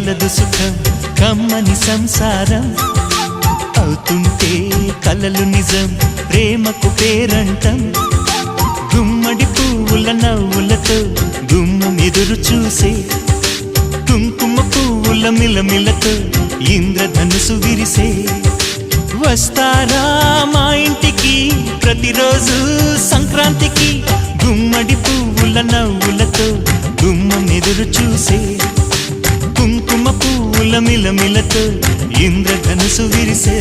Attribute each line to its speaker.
Speaker 1: కలదు సుఖం కమ్మని సంసారం అవుతుంటే కలలు నిజం ప్రేమకు పేరంటం గుమ్మడి పువ్వుల నవ్వులతో గుమ్మం ఎదురు చూసే కుంకుమ పువ్వుల మిలమిలతో ఇంద్రధనుసు విరిసే వస్తారా మా ఇంటికి ప్రతిరోజు సంక్రాంతికి గుమ్మడి పువ్వుల నవ్వులతో గుమ్మం ఎదురు చూసే కుంకుమ పువ్వుల మిలమిలతో ఇంద్రధనుసు విరిసే